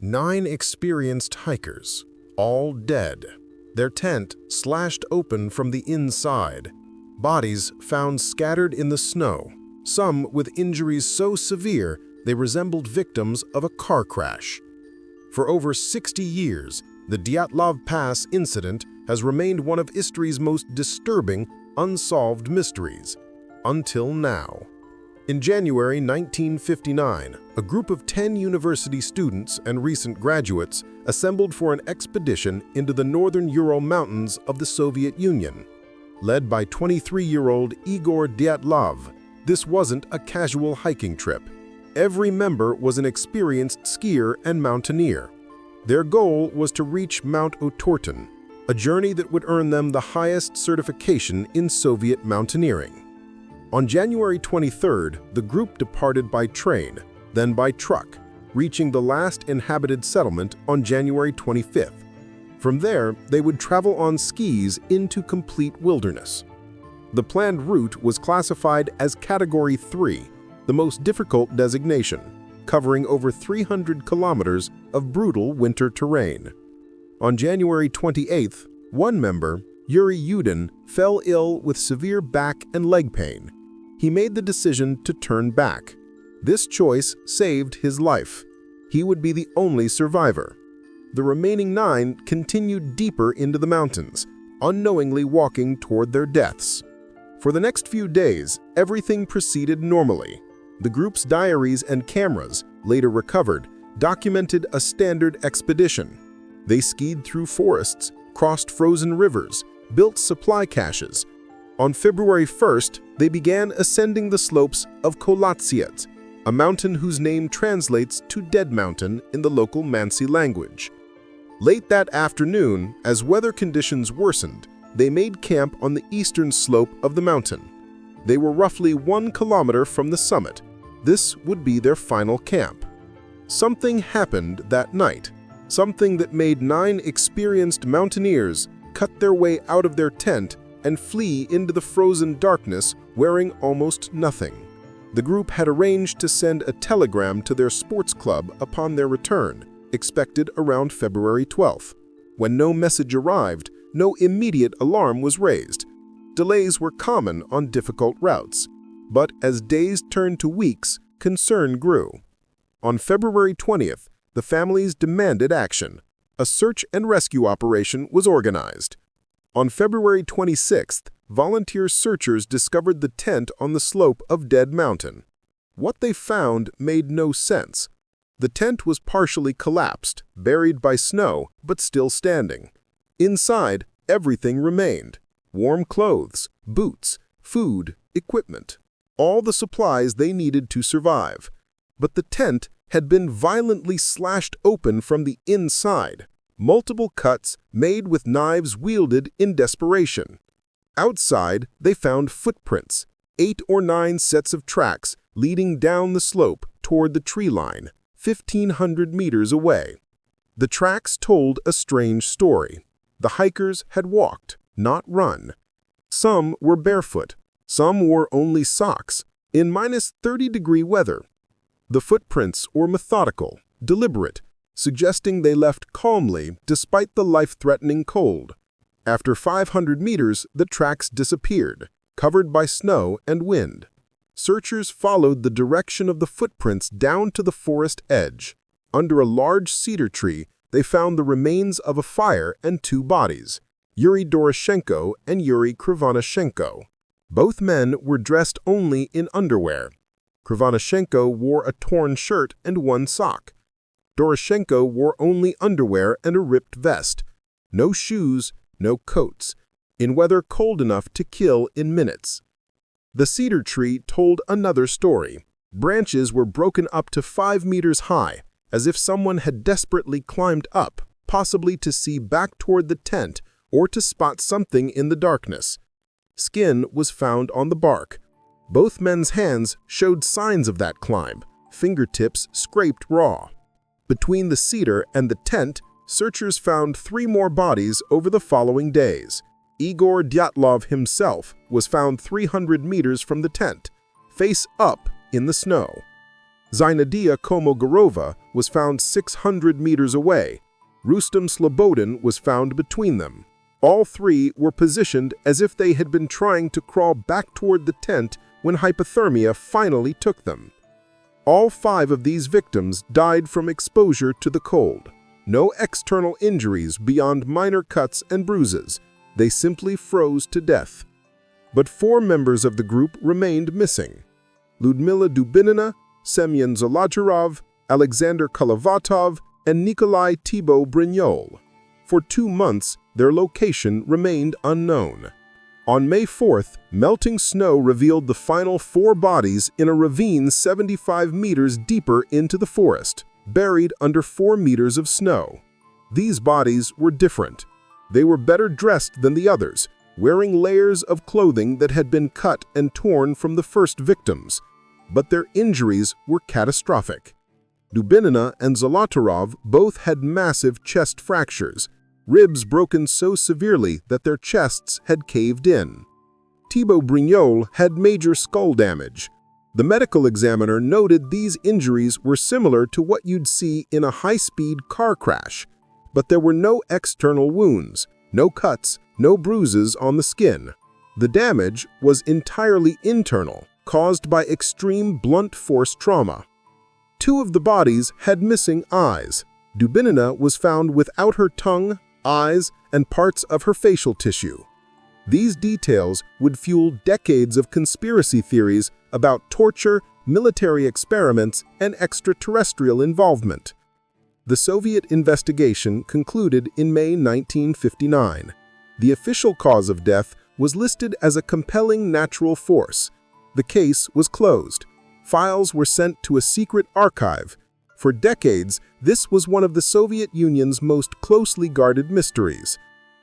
9 experienced hikers, all dead. Their tent slashed open from the inside. Bodies found scattered in the snow, some with injuries so severe they resembled victims of a car crash. For over 60 years, the Dyatlov Pass incident has remained one of history's most disturbing, unsolved mysteries, until now. In January 1959, a group of 10 university students and recent graduates assembled for an expedition into the northern Ural mountains of the Soviet Union. Led by 23-year-old Igor Dyatlov, this wasn't a casual hiking trip. Every member was an experienced skier and mountaineer. Their goal was to reach Mount Otorten, a journey that would earn them the highest certification in Soviet mountaineering. On January 23rd, the group departed by train, then by truck, reaching the last inhabited settlement on January 25th. From there, they would travel on skis into complete wilderness. The planned route was classified as Category 3, the most difficult designation, covering over 300 kilometers of brutal winter terrain. On January 28th, one member, Yuri Yudin, fell ill with severe back and leg pain. He made the decision to turn back. This choice saved his life. He would be the only survivor. The remaining 9 continued deeper into the mountains, unknowingly walking toward their deaths. For the next few days, everything proceeded normally. The group's diaries and cameras, later recovered, documented a standard expedition. They skied through forests, crossed frozen rivers, built supply caches. On February 1st, they began ascending the slopes of Kolatsiet, a mountain whose name translates to Dead Mountain in the local Mansi language. Late that afternoon, as weather conditions worsened, they made camp on the eastern slope of the mountain. They were roughly 1 kilometer from the summit. This would be their final camp. Something happened that night, something that made 9 experienced mountaineers cut their way out of their tent and flee into the frozen darkness wearing almost nothing. The group had arranged to send a telegram to their sports club upon their return, expected around February 12th. When no message arrived, no immediate alarm was raised. Delays were common on difficult routes. But as days turned to weeks, concern grew. On February 20th, the families demanded action. A search and rescue operation was organized. On February 26th, volunteer searchers discovered the tent on the slope of Dead Mountain. What they found made no sense. The tent was partially collapsed, buried by snow, but still standing. Inside, everything remained: warm clothes, boots, food, equipment, all the supplies they needed to survive. But the tent had been violently slashed open from the inside. Multiple cuts made with knives wielded in desperation. Outside, they found footprints, 8 or 9 sets of tracks leading down the slope toward the tree line, 1,500 meters away. The tracks told a strange story. The hikers had walked, not run. Some were barefoot, some wore only socks, in -30-degree weather. The footprints were methodical, deliberate, suggesting they left calmly despite the life-threatening cold. After 500 meters, the tracks disappeared, covered by snow and wind. Searchers followed the direction of the footprints down to the forest edge. Under a large cedar tree, they found the remains of a fire and 2 bodies, Yuri Doroshenko and Yuri Krivonishenko. Both men were dressed only in underwear. Krivonishenko wore a torn shirt and 1 sock. Doroshenko wore only underwear and a ripped vest. No shoes, no coats, in weather cold enough to kill in minutes. The cedar tree told another story. Branches were broken up to 5 meters high, as if someone had desperately climbed up, possibly to see back toward the tent or to spot something in the darkness. Skin was found on the bark. Both men's hands showed signs of that climb, fingertips scraped raw. Between the cedar and the tent, searchers found 3 more bodies over the following days. Igor Dyatlov himself was found 300 meters from the tent, face up in the snow. Zainadia Komogorova was found 600 meters away. Rustam Slobodin was found between them. All three were positioned as if they had been trying to crawl back toward the tent when hypothermia finally took them. All 5 of these victims died from exposure to the cold. No external injuries beyond minor cuts and bruises. They simply froze to death. But 4 members of the group remained missing: Ludmila Dubinina, Semyon Zolotarov, Alexander Kolovatov, and Nikolai Thibault Brignol. For 2 months, their location remained unknown. On May 4th, melting snow revealed the final 4 bodies in a ravine 75 meters deeper into the forest, buried under 4 meters of snow. These bodies were different. They were better dressed than the others, wearing layers of clothing that had been cut and torn from the first victims. But their injuries were catastrophic. Dubinina and Zolotarov both had massive chest fractures, ribs broken so severely that their chests had caved in. Thibault Brignol had major skull damage. The medical examiner noted these injuries were similar to what you'd see in a high-speed car crash, but there were no external wounds, no cuts, no bruises on the skin. The damage was entirely internal, caused by extreme blunt force trauma. 2 of the bodies had missing eyes. Dubinina was found without her tongue, eyes, and parts of her facial tissue. These details would fuel decades of conspiracy theories about torture, military experiments, and extraterrestrial involvement. The Soviet investigation concluded in May 1959. The official cause of death was listed as a compelling natural force. The case was closed. Files were sent to a secret archive. For decades, this was one of the Soviet Union's most closely guarded mysteries.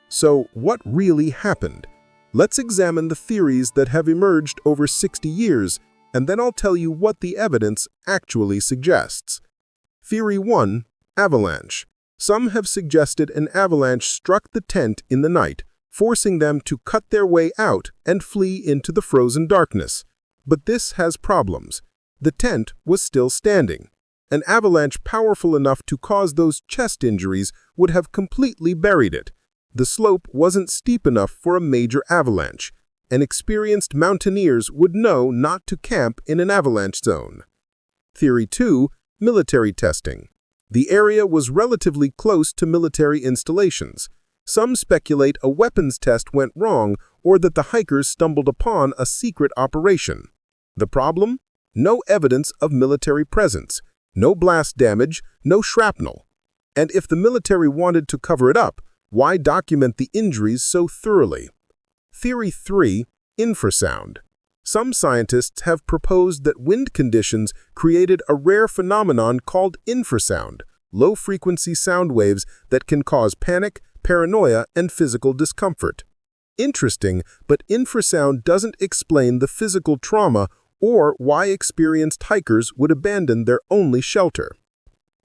So, what really happened? Let's examine the theories that have emerged over 60 years, and then I'll tell you what the evidence actually suggests. Theory 1. Avalanche. Some have suggested an avalanche struck the tent in the night, forcing them to cut their way out and flee into the frozen darkness. But this has problems. The tent was still standing. An avalanche powerful enough to cause those chest injuries would have completely buried it. The slope wasn't steep enough for a major avalanche, and experienced mountaineers would know not to camp in an avalanche zone. Theory 2. Military testing. The area was relatively close to military installations. Some speculate a weapons test went wrong or that the hikers stumbled upon a secret operation. The problem? No evidence of military presence. No blast damage, no shrapnel. And if the military wanted to cover it up, why document the injuries so thoroughly? Theory 3. Infrasound. Some scientists have proposed that wind conditions created a rare phenomenon called infrasound, low-frequency sound waves that can cause panic, paranoia, and physical discomfort. Interesting, but infrasound doesn't explain the physical trauma or why experienced hikers would abandon their only shelter.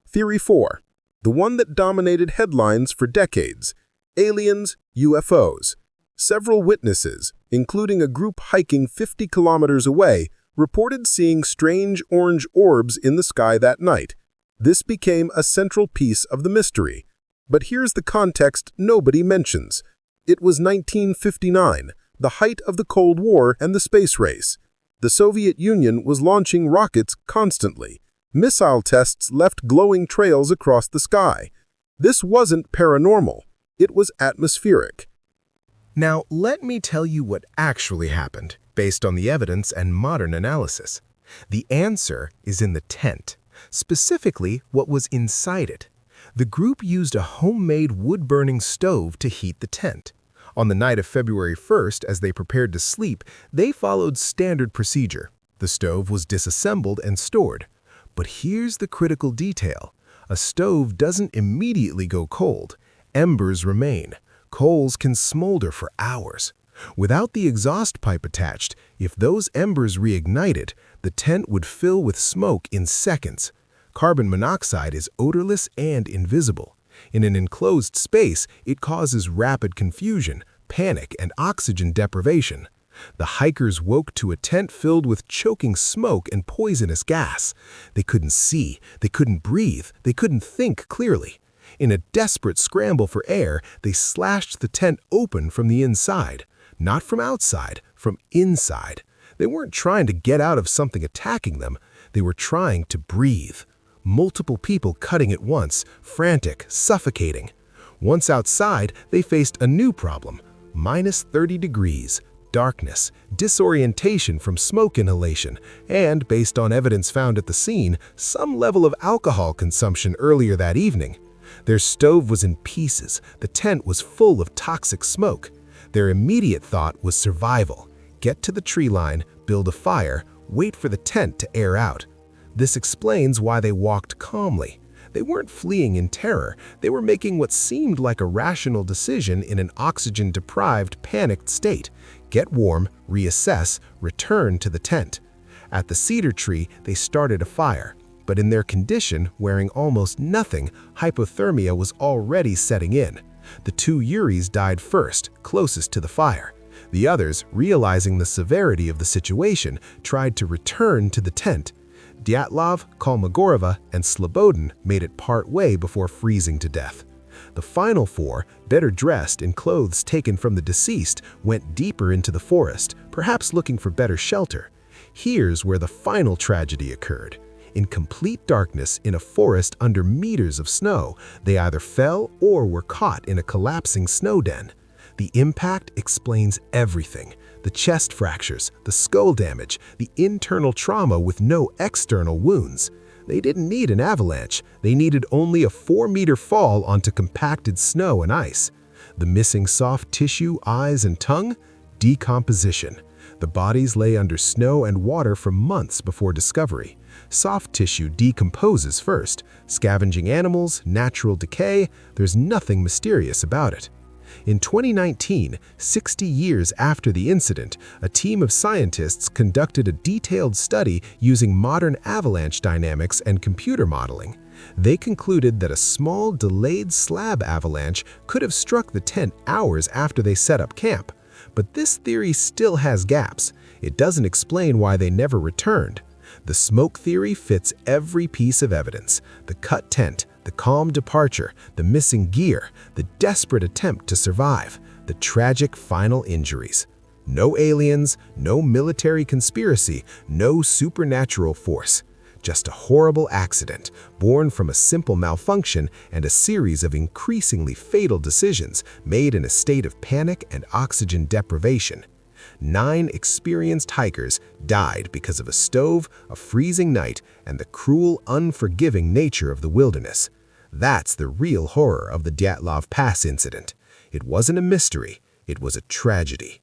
Theory 4. The one that dominated headlines for decades. Aliens, UFOs. Several witnesses, including a group hiking 50 kilometers away, reported seeing strange orange orbs in the sky that night. This became a central piece of the mystery. But here's the context nobody mentions. It was 1959, the height of the Cold War and the space race. The Soviet Union was launching rockets constantly. Missile tests left glowing trails across the sky. This wasn't paranormal. It was atmospheric. Now, let me tell you what actually happened, based on the evidence and modern analysis. The answer is in the tent, specifically what was inside it. The group used a homemade wood-burning stove to heat the tent. On the night of February 1st, as they prepared to sleep, they followed standard procedure. The stove was disassembled and stored. But here's the critical detail. A stove doesn't immediately go cold. Embers remain. Coals can smolder for hours. Without the exhaust pipe attached, if those embers reignited, the tent would fill with smoke in seconds. Carbon monoxide is odorless and invisible. In an enclosed space, it causes rapid confusion, panic, and oxygen deprivation. The hikers woke to a tent filled with choking smoke and poisonous gas. They couldn't see, they couldn't breathe, they couldn't think clearly. In a desperate scramble for air, they slashed the tent open from the inside. Not from outside, from inside. They weren't trying to get out of something attacking them. They were trying to breathe. Multiple people cutting at once, frantic, suffocating. Once outside, they faced a new problem. Minus 30 degrees, darkness, disorientation from smoke inhalation, and, based on evidence found at the scene, some level of alcohol consumption earlier that evening. Their stove was in pieces. The tent was full of toxic smoke. Their immediate thought was survival. Get to the tree line, build a fire, wait for the tent to air out. This explains why they walked calmly. They weren't fleeing in terror. They were making what seemed like a rational decision in an oxygen-deprived, panicked state. Get warm, reassess, return to the tent. At the cedar tree, they started a fire. But in their condition, wearing almost nothing, hypothermia was already setting in. The two Uris died first, closest to the fire. The others, realizing the severity of the situation, tried to return to the tent. Dyatlov, Kolmogorova, and Slobodin made it part way before freezing to death. The final four, better dressed in clothes taken from the deceased, went deeper into the forest, perhaps looking for better shelter. Here's where the final tragedy occurred. In complete darkness in a forest under meters of snow, they either fell or were caught in a collapsing snow den. The impact explains everything. The chest fractures, the skull damage, the internal trauma with no external wounds. They didn't need an avalanche. They needed only a 4-meter fall onto compacted snow and ice. The missing soft tissue, eyes, and tongue? Decomposition. The bodies lay under snow and water for months before discovery. Soft tissue decomposes first. Scavenging animals, natural decay, there's nothing mysterious about it. In 2019, 60 years after the incident, a team of scientists conducted a detailed study using modern avalanche dynamics and computer modeling. They concluded that a small delayed slab avalanche could have struck the tent hours after they set up camp. But this theory still has gaps. It doesn't explain why they never returned. The smoke theory fits every piece of evidence: the cut tent, the calm departure, the missing gear, the desperate attempt to survive, the tragic final injuries. No aliens, no military conspiracy, no supernatural force. Just a horrible accident, born from a simple malfunction and a series of increasingly fatal decisions made in a state of panic and oxygen deprivation. 9 experienced hikers died because of a stove, a freezing night, and the cruel, unforgiving nature of the wilderness. That's the real horror of the Dyatlov Pass incident. It wasn't a mystery, it was a tragedy.